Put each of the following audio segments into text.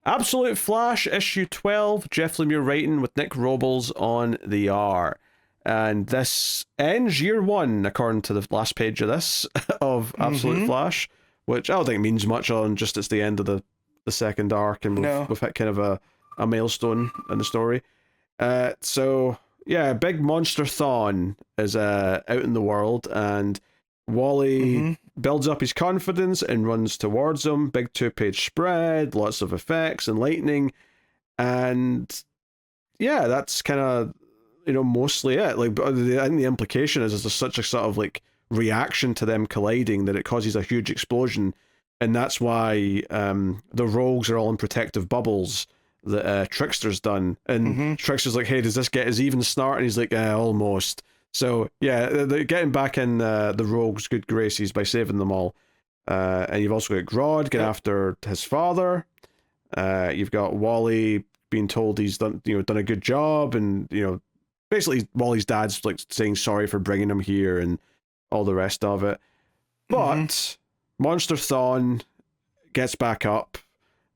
Absolute Flash, issue 12, Jeff Lemire writing with Nick Robles on the art. And this ends year one, according to the last page of this, of Absolute Flash, which I don't think means much on just it's the end of the second arc, and we've hit kind of a milestone in the story. So, yeah, big monster Thawne is out in the world, and Wally builds up his confidence and runs towards him. Big 2-page spread, lots of effects and lightning, and yeah, that's kind of, you know, mostly it. Like, I think the implication is there's such a sort of like reaction to them colliding that it causes a huge explosion, and that's why the rogues are all in protective bubbles that Trickster's done, and Trickster's like, hey, does this get his even start? And he's like, almost. So yeah, they're getting back in the rogues' good graces by saving them all. And you've also got Grodd getting after his father. You've got Wally being told he's done a good job, and basically Wally's dad's like saying sorry for bringing him here and all the rest of it. But Monster Thawne gets back up,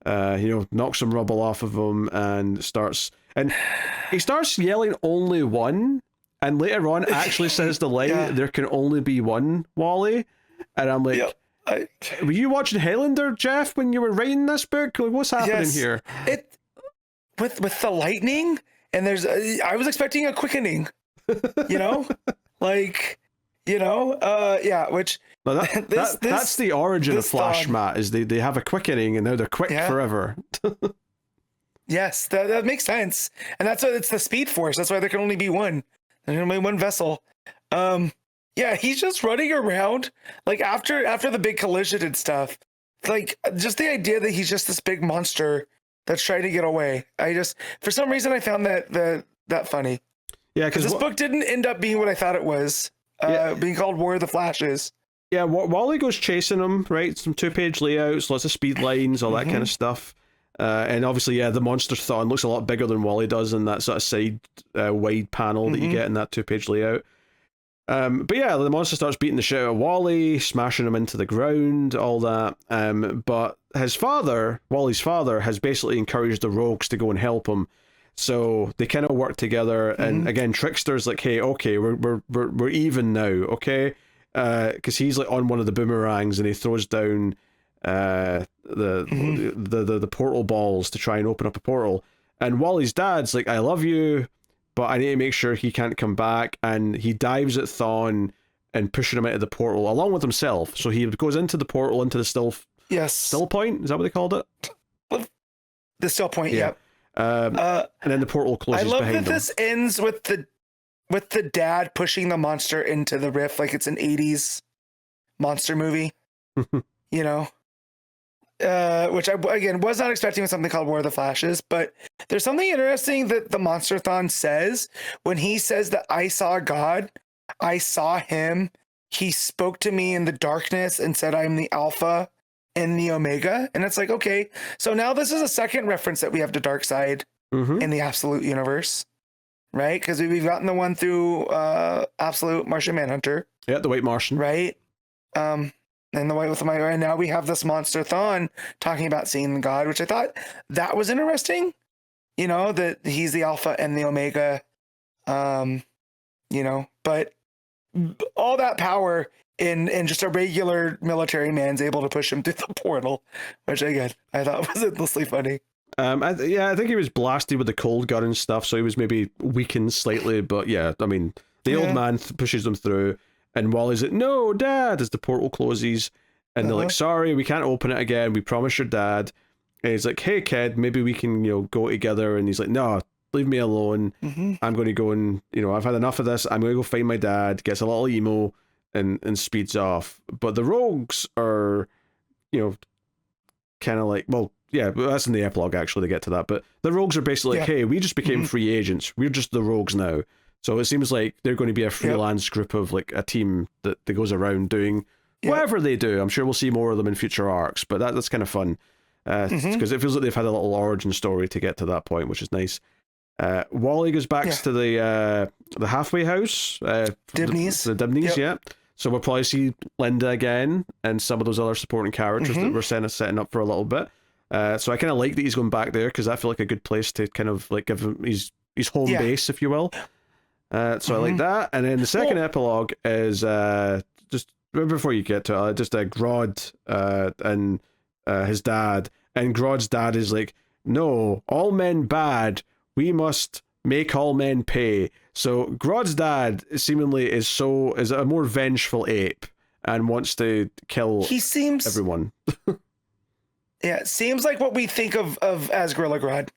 knocks some rubble off of him and he starts yelling only one, and later on actually says the line, there can only be one Wally. And I'm like, were you watching Highlander, Jeff, when you were writing this book? Like, what's happening here? It with the lightning, and I was expecting a quickening, which no, that's the origin of Flash, Matt, is they have a quickening and now they're quick forever. Yes, that makes sense. And that's why it's the Speed Force. That's why there can only be one. There's only one vessel. He's just running around like after the big collision and stuff. Like, just the idea that he's just this big monster that's trying to get away. For some reason I found that funny. Yeah, because this book didn't end up being what I thought it was. Being called War of the Flashes. Yeah, Wally goes chasing him, right? Some 2-page layouts, lots of speed lines, all that kind of stuff. And obviously, the Monster Thawne looks a lot bigger than Wally does in that sort of side wide panel that you get in that 2-page layout. But yeah, the monster starts beating the shit out of Wally, smashing him into the ground, all that. But his father, Wally's father, has basically encouraged the rogues to go and help him. So they kind of work together, and again, Trickster's like, "Hey, okay, we're even now, okay?" Because he's like on one of the boomerangs, and he throws down the portal balls to try and open up a portal. And Wally's dad's like, "I love you, but I need to make sure he can't come back." And he dives at Thawne and pushing him out of the portal along with himself. So he goes into the portal, into the still point. Is that what they called it? The still point. Yeah. And then the portal closes behind him. I love that this ends with the dad pushing the monster into the rift like it's an 80s monster movie. Which I, again, was not expecting with something called War of the Flashes, but there's something interesting that the Monster Thawne says when he says that I saw God, I saw him, he spoke to me in the darkness and said, I'm the Alpha and the Omega. And it's like, okay, so now this is a second reference that we have to Darkseid in the Absolute universe, right? Because we've gotten the one through Absolute Martian Manhunter. Yeah, the White Martian. Right? And the White with the Mighty, and now we have this Monster Thawne talking about seeing God, which I thought that was interesting. That he's the Alpha and the Omega. But all that power in just a regular military man's able to push him through the portal, which again I thought was endlessly funny. I think he was blasted with the cold gun and stuff, so he was maybe weakened slightly. But yeah, I mean, the old man pushes them through. And Wally's like, no, Dad, as the portal closes. And they're like, sorry, we can't open it again. We promised your dad. And he's like, hey, kid, maybe we can, go together. And he's like, no, leave me alone. I'm going to go and, I've had enough of this. I'm going to go find my dad. Gets a little emo and speeds off. But the rogues are, kind of like, well, yeah, that's in the epilogue, actually, to get to that. But the rogues are basically like, hey, we just became free agents. We're just the rogues now. So it seems like they're going to be a freelance group of like a team that goes around doing whatever they do. I'm sure we'll see more of them in future arcs, but that's kind of fun because it feels like they've had a little origin story to get to that point, which is nice. Wally goes back to the halfway house, Dibneys. The Dibneys, So we'll probably see Linda again and some of those other supporting characters that we're setting up for a little bit. So I kind of like that he's going back there because I feel like a good place to kind of like give him his home base, if you will. So I like that. And then the second epilogue is just before you get to it, just Grodd and his dad. And Grodd's dad is like, no, all men bad. We must make all men pay. So Grodd's dad seemingly is a more vengeful ape and wants to kill everyone. Yeah, it seems like what we think of as Gorilla Grodd,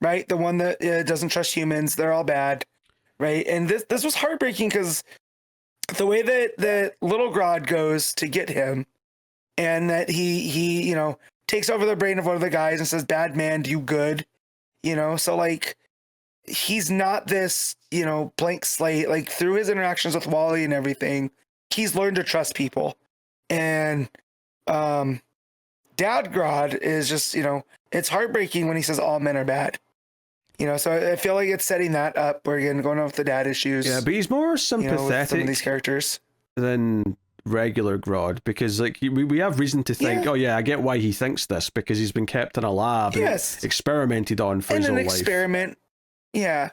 right? The one that doesn't trust humans. They're all bad, right? And this was heartbreaking because the way that little Grodd goes to get him, and that he takes over the brain of one of the guys and says, "Bad man, do good," So like, he's not this blank slate. Like through his interactions with Wally and everything, he's learned to trust people, and Dad Grodd is just, it's heartbreaking when he says all men are bad. So I feel like it's setting that up. We're again going on with the dad issues. Yeah, but he's more sympathetic with some of these characters than regular Grodd, because like we have reason to think, oh yeah, I get why he thinks this, because he's been kept in a lab and experimented on for his whole life. Experiment. Yeah.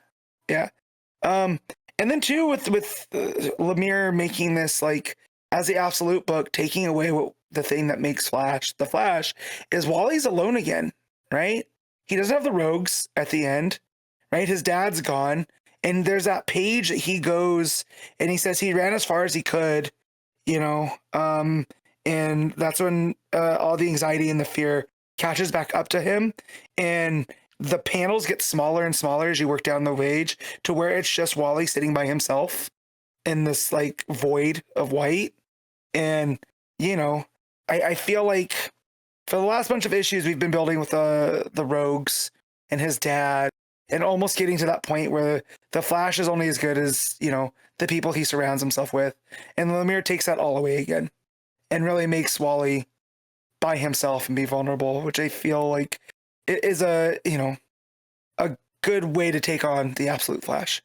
And then too with LEMIRE making this like as the absolute book, taking away the thing that makes the Flash is Wally's alone again, right? He doesn't have the rogues at the end, right? His dad's gone. And there's that page that he goes and he says he ran as far as he could, and that's when all the anxiety and the fear catches back up to him. And the panels get smaller and smaller as you work down the page to where it's just Wally sitting by himself in this like void of white. And, I feel like for the last bunch of issues we've been building with the rogues and his dad, and almost getting to that point where the Flash is only as good as, the people he surrounds himself with. And LEMIRE takes that all away again and really makes Wally by himself and be vulnerable, which I feel like it is a good way to take on the absolute Flash.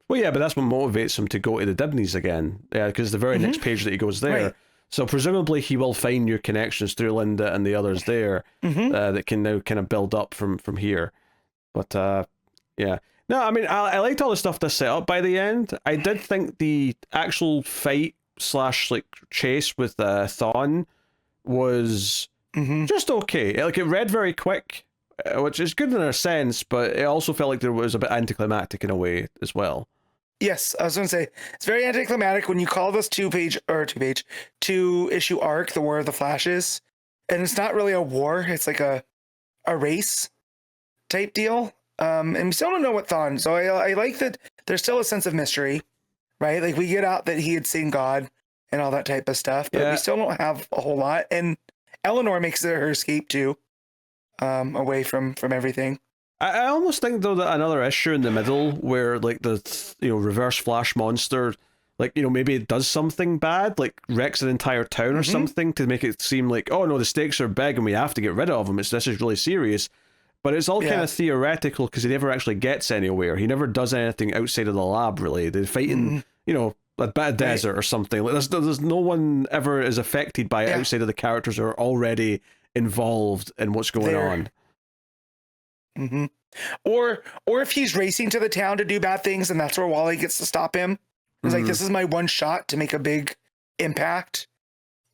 Well, yeah, but that's what motivates him to go to the Dibneys again. Yeah, because the very next page that he goes there. Right. So presumably he will find new connections through Linda and the others there that can now kind of build up from here. But yeah. No, I mean, I liked all the stuff that's set up by the end. I did think the actual fight / like chase with Thawne was just okay. Like it read very quick, which is good in a sense, but it also felt like there was a bit anticlimactic in a way as well. Yes, I was going to say, it's very anticlimactic when you call this two issue arc, the War of the Flashes, and it's not really a war, it's like a race type deal. And we still don't know what Thawne, so I like that there's still a sense of mystery, right? Like we get out that he had seen God and all that type of stuff, but we still don't have a whole lot. And Eleanor makes it her escape too, away from everything. I almost think though that another issue in the middle where like the reverse Flash monster, like maybe it does something bad, like wrecks an entire town or something to make it seem like, oh no, the stakes are big and we have to get rid of him. This is really serious, but it's all kind of theoretical because he never actually gets anywhere. He never does anything outside of the lab really. They're fighting, a bad desert or something. Like there's no one ever is affected by it outside of the characters who are already involved in what's going on. Or if he's racing to the town to do bad things and that's where Wally gets to stop him. He's like, this is my one shot to make a big impact,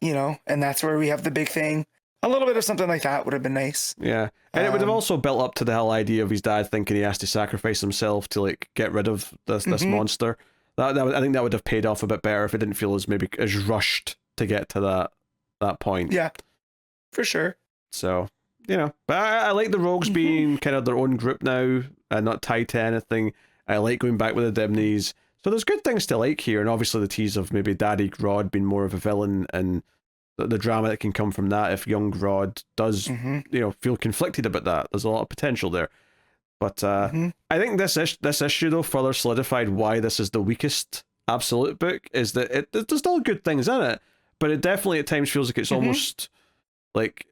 and that's where we have the big thing. A little bit of something like that would have been nice. Yeah. And it would have also built up to the whole idea of his dad thinking he has to sacrifice himself to like get rid of this monster. I think that would have paid off a bit better if it didn't feel as rushed to get to that point. Yeah, for sure. So, but I like the Rogues being kind of their own group now and not tied to anything. I like going back with the Dibneys. So there's good things to like here, and obviously the tease of maybe Daddy Grodd being more of a villain and the drama that can come from that if young Grodd does, feel conflicted about that. There's a lot of potential there. But I think this issue, though, further solidified why this is the weakest Absolute book, is that there's still good things in it, but it definitely at times feels like it's almost like,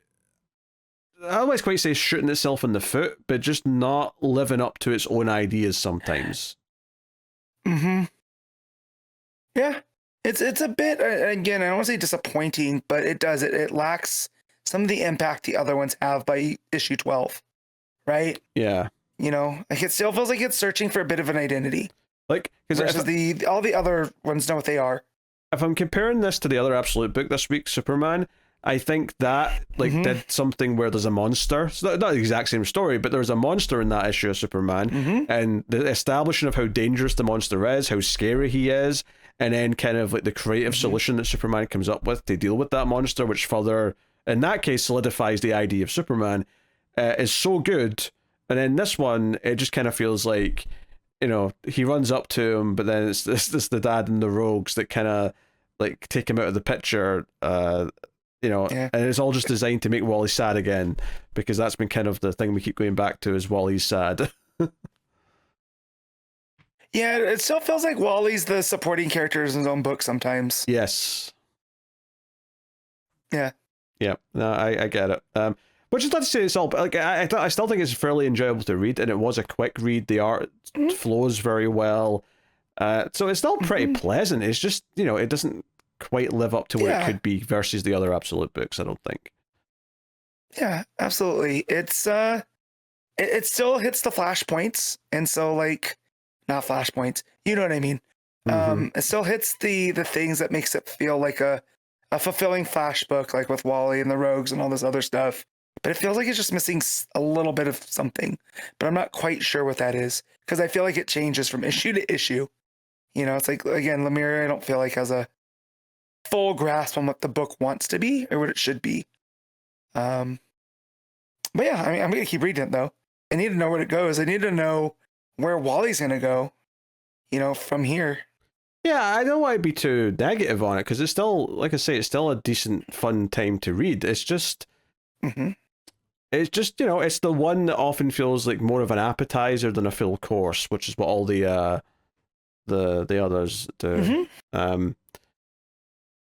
I don't always quite say shooting itself in the foot, but just not living up to its own ideas sometimes. Yeah. It's a bit, again, I don't want to say disappointing, but it lacks some of the impact the other ones have by issue 12, right? Yeah. You know, like it still feels like it's searching for a bit of an identity. Like, versus all the other ones know what they are. If I'm comparing this to the other Absolute book this week, Superman, I think that did something where there's a monster. It's not the exact same story, but there's a monster in that issue of Superman, and the establishing of how dangerous the monster is, how scary he is, and then kind of like the creative solution that Superman comes up with to deal with that monster, which further, in that case, solidifies the idea of Superman, is so good. And then this one, it just kind of feels like, you know, he runs up to him, but then it's the dad and the rogues that kind of like take him out of the picture, you know, and it's all just designed to make Wally sad again, because that's been kind of the thing we keep going back to, is Wally's sad. Yeah, it still feels like Wally's the supporting character in his own book sometimes. Yes. Yeah. Yeah, no, I get it. Which is not to say it's all, like, I still think it's fairly enjoyable to read, and it was a quick read. The art flows very well. So it's still pretty pleasant. It's just, you know, it doesn't quite live up to what it could be versus the other Absolute books, I don't think. Yeah, absolutely. It's it still hits the flashpoints, and so like, not flashpoints, you know what I mean. It still hits the things that makes it feel like a fulfilling Flash book, like with Wally and the Rogues and all this other stuff. But it feels like it's just missing a little bit of something. But I'm not quite sure what that is, because I feel like it changes from issue to issue. You know, it's like, again, LEMIRE, I don't feel like has a full grasp on what the book wants to be or what it should be. But yeah, I mean, I'm going to keep reading it, though. I need to know where it goes. I need to know where Wally's going to go, you know, from here. Yeah, I don't want to be too negative on it, because it's still, like I say, it's still a decent, fun time to read. It's just... It's just, you know, it's the one that often feels like more of an appetizer than a full course, which is what all the others do.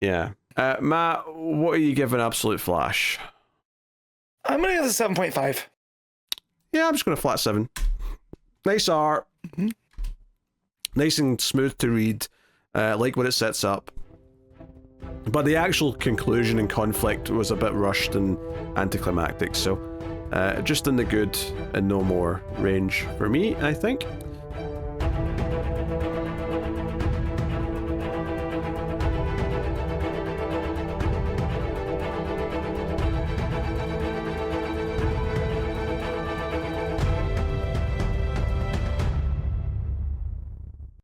Yeah. Matt, what are you giving Absolute Flash? I'm going to give this a 7.5. Yeah, I'm just going to flat 7. Nice art. Nice and smooth to read. Like what it sets up. But the actual conclusion and conflict was a bit rushed and anticlimactic, so just in the good and no more range for me, I think.